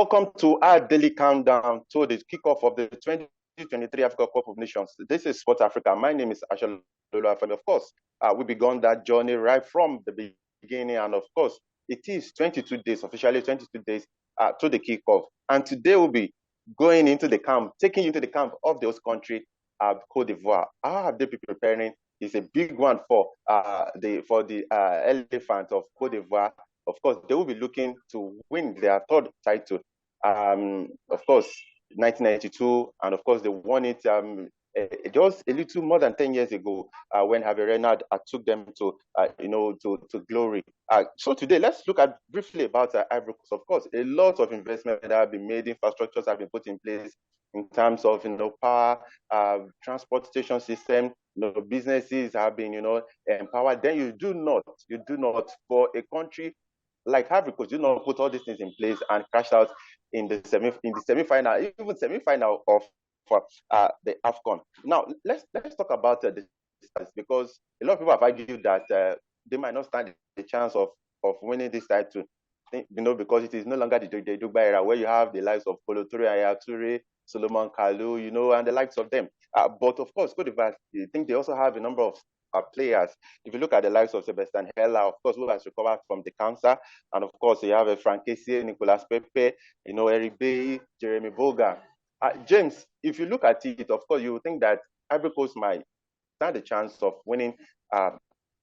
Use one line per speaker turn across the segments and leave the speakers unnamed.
Welcome to our daily countdown to the kickoff of the 2023 Africa Cup of Nations. This is Sport Africa. My name is Asha Lolo, and of course, we began that journey right from the beginning. And of course, it is 22 days, officially 22 days to the kickoff. And today we'll be going into the camp, taking you to the camp of the host country, Cote d'Ivoire. How have they been preparing? It's a big one for the elephant of Cote d'Ivoire. Of course, they will be looking to win their third title. Of course, 1992, and of course, they won it just a little more than 10 years ago when Javier Renard took them to glory. So today, let's look at briefly about Ivory Coast. Of course, a lot of investment that have been made, infrastructures have been put in place in terms of power, transportation system. Businesses have been empowered. Then you do not for a country like Ivory Coast, you put all these things in place and crash out in the semi-final, even semi-final of the AFCON. Now, let's talk about this, because a lot of people have argued that they might not stand the chance of winning this title, because it is no longer the Drogba era where you have the likes of Equatorial, Yaya Toure, Solomon Kalou, and the likes of them. But of course, Cote d'Ivoire, I think they also have a number of players. If you look at the likes of Sebastian Heller, of course, who has recovered from the cancer, and of course, you have Frank Kessié, Nicolas Pepe, Eric Bailly, Jeremy Boga. James, if you look at it, of course, you would think that Ivory Coast might stand a chance of winning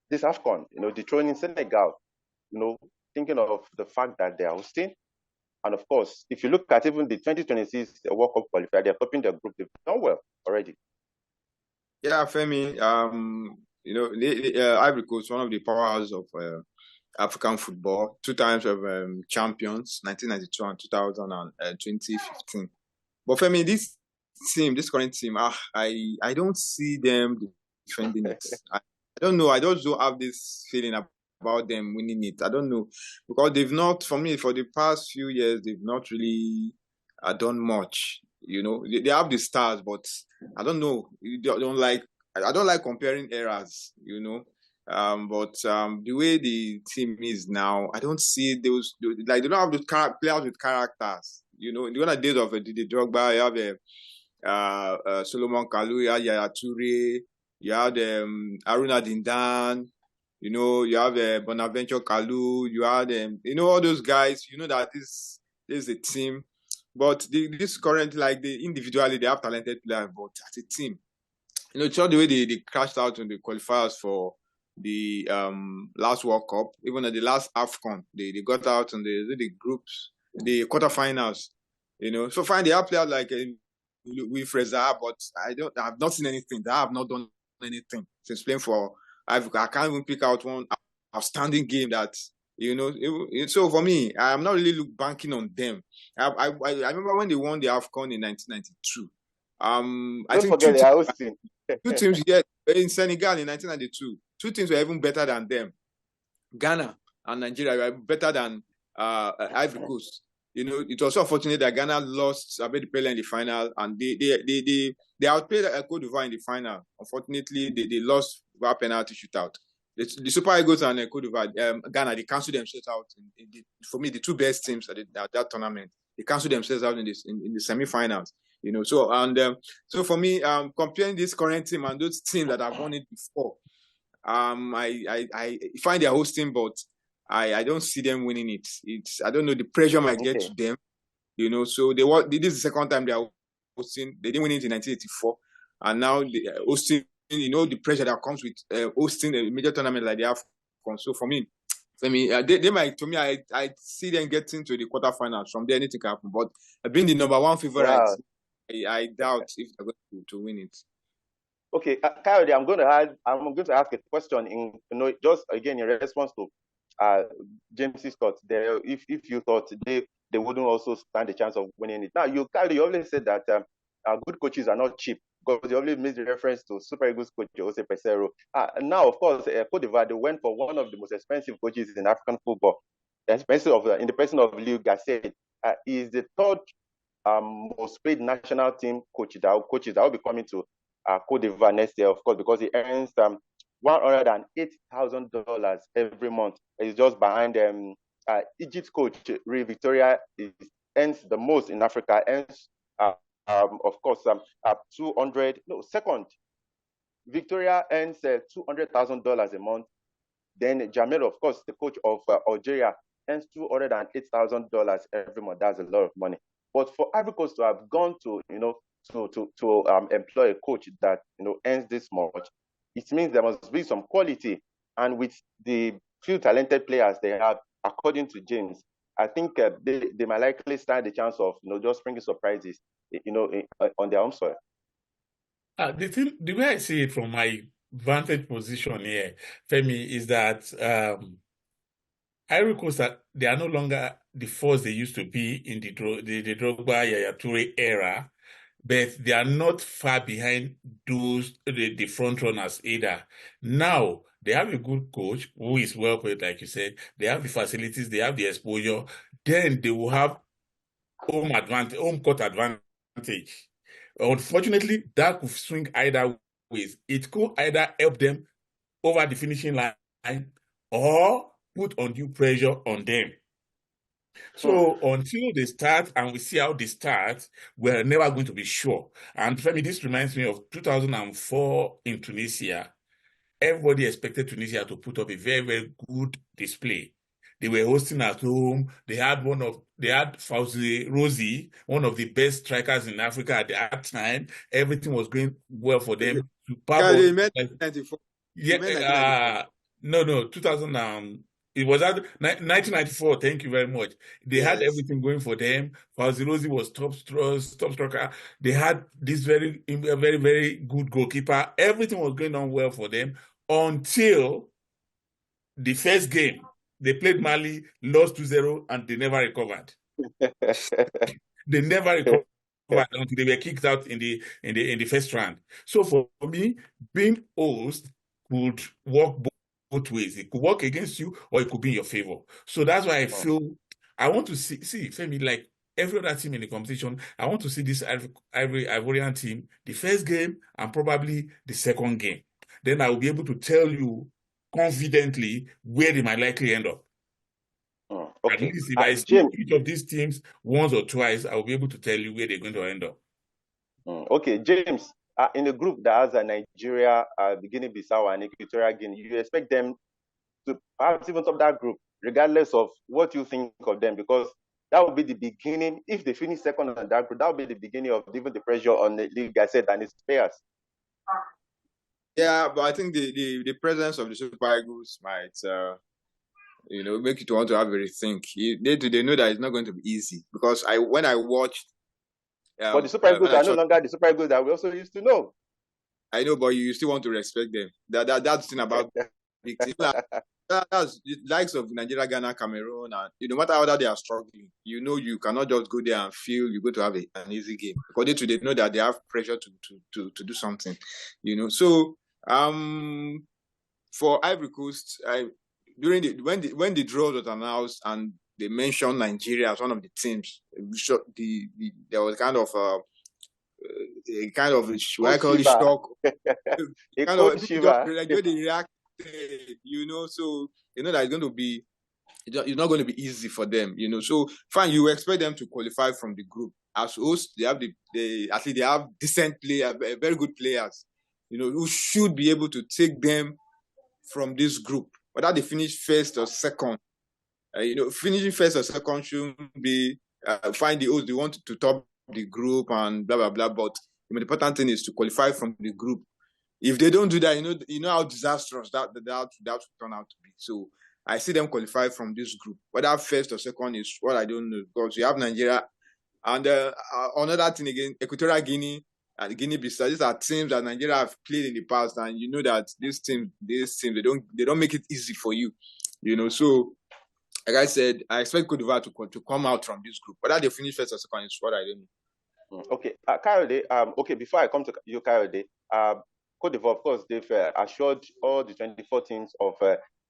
this AFCON, dethroning Senegal, thinking of the fact that they are hosting. And of course, if you look at even the 2026 World Cup qualifier, they're topping their group. They've done well already.
Yeah, Femi, Ivory Coast, one of the powerhouses of African football, 2 times of champions, 1992 and 2015. But Femi, this current team, I don't see them defending it. I don't know. I just don't have this feeling about them winning it. I don't know, because they've not, for me, for the past few years, they've not really done much. They have the stars, but I don't know. I don't like comparing eras. But the way the team is now, I don't see those. They don't have those players with characters. In the days of the Drogba, you have Solomon Kalou, you have Yaya Toure, you have Aruna Dindan. You have Bonaventure Kalou, you have all those guys. That this is a team. But this current, individually, they have talented players, but as a team, it's not the way they crashed out on the qualifiers for the last World Cup, even at the last AFCON, they got out on the groups, the quarterfinals. So fine, they have players like Wilfred Zaha, but I have not seen anything. They have not done anything since playing for Ivory Coast. I can't even pick out one outstanding game that. So for me, I'm not really banking on them. I remember when they won the AFCON in 1992. I think two teams in Senegal in 1992. 2 teams were even better than them. Ghana and Nigeria were better than Ivory Coast. It was so unfortunate that Ghana lost Abedi Pele in the final, and they outplayed Cote d'Ivoire in the final. Unfortunately, they lost via penalty shootout. The Super Eagles and Cote d'Ivoire, Ghana, they canceled themselves out. For me, the 2 best teams at that tournament, they canceled themselves out in the semi-finals. So for me, comparing this current team and those teams that have won it before, I find they're hosting, but I don't see them winning it. I don't know, the pressure might get to them. So this is the second time they are hosting. They didn't win it in 1984, and now they are hosting. The pressure that comes with hosting a major tournament like the AFCON. So for me, they might. To me, I see them getting to the quarterfinals. From there, anything can happen. But being the number 1 favorite, I doubt if they're going to win it.
Okay, Coyote, I'm going to ask a question in just again in response to James's thoughts there. If you thought they wouldn't also stand a chance of winning it. Now, Coyote, you always said that good coaches are not cheap, because you always made the reference to Super Eagles coach Jose Peseiro. Now, of course, Cote d'Ivoire, they went for one of the most expensive coaches in African football, in the person of Liu Gasset. Is the third most paid national team coaches that will be coming to Cote d'Ivoire next year, of course, because he earns $108,000 every month. He's just behind Egypt coach Ray Victoria is earns the most in Africa, earns, of course, 200. No, second, Victoria earns $200,000 a month. Then Jamel, of course, the coach of Algeria, earns $208,000 every month. That's a lot of money. But for Ivory Coast to have gone to, to employ a coach that, earns this much, it means there must be some quality. And with the few talented players they have, according to James, I think they might likely stand the chance of, just bringing surprises, on their own soil.
The way I see it from my vantage position here, Femi, is that Ivory Coast, they are no longer the force they used to be in the Drogba, Yaya Toure era, but they are not far behind the front runners either. Now, they have a good coach who is well paid, like you said. They have the facilities, they have the exposure. Then they will have home court advantage. Unfortunately, that could swing either ways. It could either help them over the finishing line or put undue pressure on them. So until they start and we see how they start, we're never going to be sure. And for me, this reminds me of 2004 in Tunisia. Everybody expected Tunisia to put up a very, very good display. They were hosting at home. They had Fauzi Rosi, one of the best strikers in Africa at that time. Everything was going well for them.
You meant 94.
Yeah, no, 2000. It was at 1994. Thank you very much. They had everything going for them. Fauzi Rosi was top striker. They had this very, very, very good goalkeeper. Everything was going on well for them until the first game. They played Mali, lost 2-0, and they never recovered. They never recovered until they were kicked out in the first round. So for me, being host could work both ways. It could work against you, or it could be in your favor. So that's why I feel I want to see Femi, like every other team in the competition. I want to see this Ivorian team, the first game and probably the second game. Then I will be able to tell you confidently where they might likely end up.
Okay.
At least if I see each of these teams once or twice, I will be able to tell you where they're going to end up.
Okay, James, in a group that has Nigeria, the Guinea-Bissau, and Equatorial Guinea, you expect them to perhaps even top that group, regardless of what you think of them, because that would be the beginning. If they finish second on that group, that would be the beginning of even the pressure on the league, I said, and its players.
Yeah, but I think the presence of the Super Eagles might, make you want to have a rethink. They know that it's not going to be easy, because when I watched.
But the Super Eagles are no longer the Super Eagles that we also used to know.
I know, but you still want to respect them. That's the thing about big teams. That's the likes of Nigeria, Ghana, Cameroon, and no matter how they are struggling, you cannot just go there and feel you're going to have an easy game. According to they know that they have pressure to do something. So for Ivory Coast, when the draw was announced and they mentioned Nigeria as one of the teams, there was kind of a shock. They reacted, so that it's going to be, it's not going to be easy for them, So fine, you expect them to qualify from the group. As hosts, they have decent players, very good players, who should be able to take them from this group. Whether they finish first or second, finishing first or second shouldn't be find the host they want to top the group and blah blah blah. But the important thing is to qualify from the group. If they don't do that, you know how disastrous that would turn out to be. So I see them qualify from this group. Whether first or second is what I don't know, because you have Nigeria and another thing again, Equatorial Guinea and Guinea-Bissau. These are teams that Nigeria have played in the past, and you know that these teams they don't make it easy for you. So like I said, I expect Cote d'Ivoire to come out from this group. Whether they finish first or second is what I don't know.
Okay, Kayode, before I come to you, Kayode, Cote d'Ivoire, of course, they've assured all the 24 teams of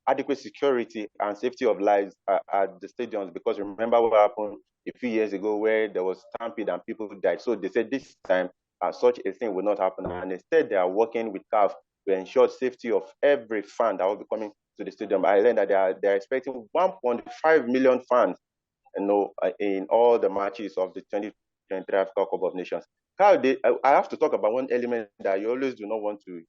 adequate security and safety of lives at the stadiums, because remember what happened a few years ago where there was stampede and people died. So they said this time such a thing will not happen, and instead they are working with CAF to ensure safety of every fan that will be coming to the stadium. I learned that they are expecting 1.5 million fans in all the matches of the 2023 Africa Cup of Nations. I have to talk about one element that you always do not want to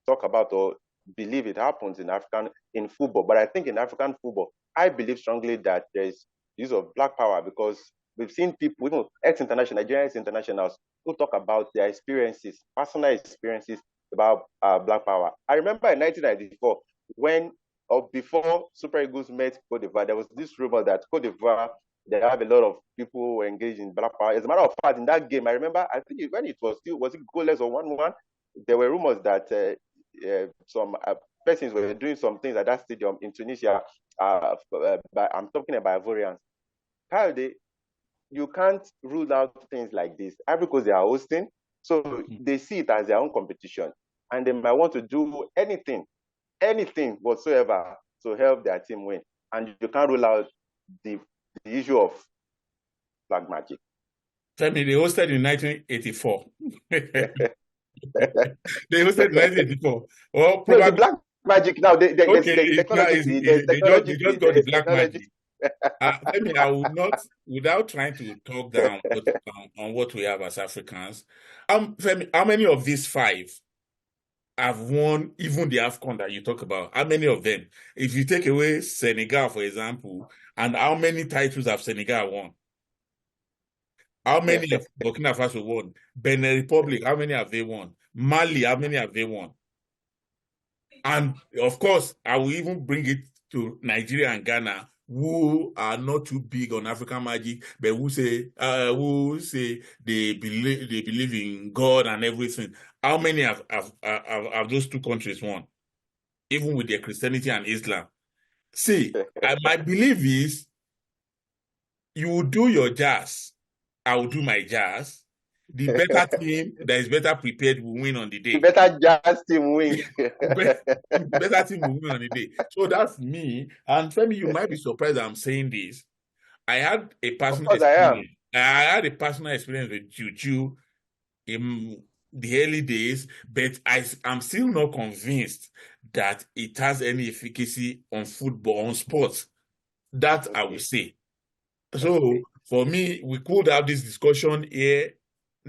talk about or believe it happens in football. But I think in African football, I believe strongly that there's use of black power, because we've seen people, even ex-international, Nigerian ex-internationals, who talk about their experiences, personal experiences about black power. I remember in 1994, when or before Super Eagles met Cote d'Ivoire, there was this rumor that Cote d'Ivoire, they have a lot of people who were engaged in black power. As a matter of fact, in that game, I remember, I think when it was still, was it goalless or 1-1? There were rumors that some persons were doing some things at that stadium in Tunisia. I'm talking about Ivorians. Kyle, you can't rule out things like this. Ivory Coast, they are hosting, so they see it as their own competition, and they might want to do anything whatsoever to help their team win. And you can't rule out the issue of black magic.
Tell me, they hosted in 1984. They hosted in 1984. Well, probably...
No, the black magic now. They just got
the black magic. I mean, I would not, without trying to talk down on what we have as Africans. Femi, how many of these 5 have won even the AFCON that you talk about? How many of them? If you take away Senegal, for example, and how many titles have Senegal won? How many have Burkina Faso won? Benin Republic, how many have they won? Mali, how many have they won? And of course, I will even bring it to Nigeria and Ghana, who are not too big on African magic, but who say they believe in God and everything. How many have those 2 countries won, even with their Christianity and Islam? See, my belief is, you will do your jazz, I will do my jazz. The better team that is better prepared will win on the day.
The better jazz team win.
The better team will win on the day. So that's me. And Femi, you might be surprised I'm saying this. I had a personal experience. I had a personal experience with Juju in the early days, but I'm still not convinced that it has any efficacy on football, on sports. That I will say. So for me, we could have this discussion here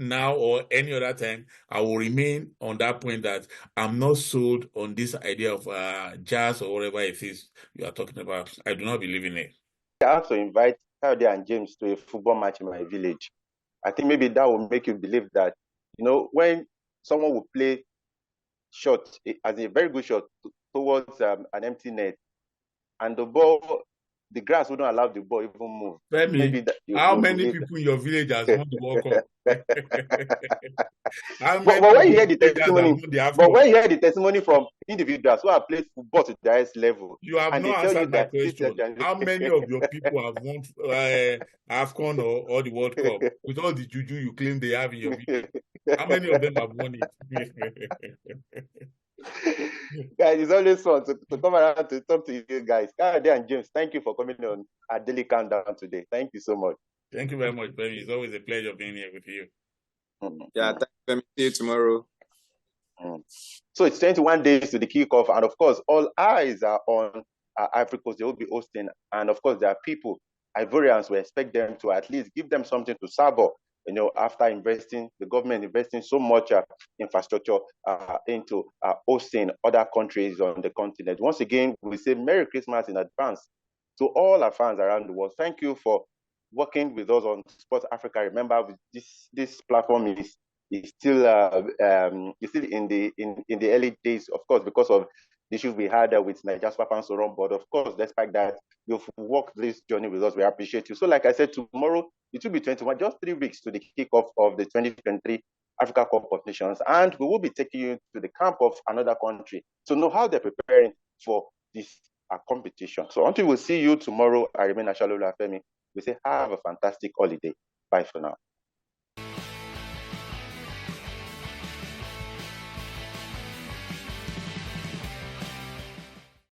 now or any other time. I will remain on that point that I'm not sold on this idea of jazz or whatever it is you are talking about. I do not believe in it.
I have to invite Kyle and James to a football match in my village. I think maybe that will make you believe that, when someone will play shot, as a very good shot towards an empty net, and the grass wouldn't allow the ball even move.
Maybe how many people in your village has won the World Cup?
But when you hear the testimony from individuals who have played football to the highest level,
you have not answered that question. How many of your people have won AFCON or the World Cup with all the juju you claim they have in your village? How many of them have won it?
Guys, it's always fun to come around to talk to you guys. Kyle and James, thank you for coming on our daily countdown today. Thank you so much.
Thank you very much, Benny. It's always a pleasure being here with you.
Yeah, thank you. See you tomorrow.
So it's 21 days to the kickoff, and of course, all eyes are on Ivory Coast. They will be hosting, and of course, there are people, Ivorians, we expect them to at least give them something to savour. After the government investing so much infrastructure into hosting other countries on the continent. Once again, we say Merry Christmas in advance to all our fans around the world. Thank you for working with us on Sports Africa. Remember, this platform is still in the early days, of course, because of the issues we had with Nigerian Super Eagles. But of course, despite that, you've walked this journey with us. We appreciate you. So, like I said, tomorrow it will be 21, just 3 weeks to the kickoff of the 2023 Africa Cup of Nations, and we will be taking you to the camp of another country to know how they're preparing for this competition. So, until we see you tomorrow, I remain Ashalolu Afemi. We say have a fantastic holiday. Bye for now.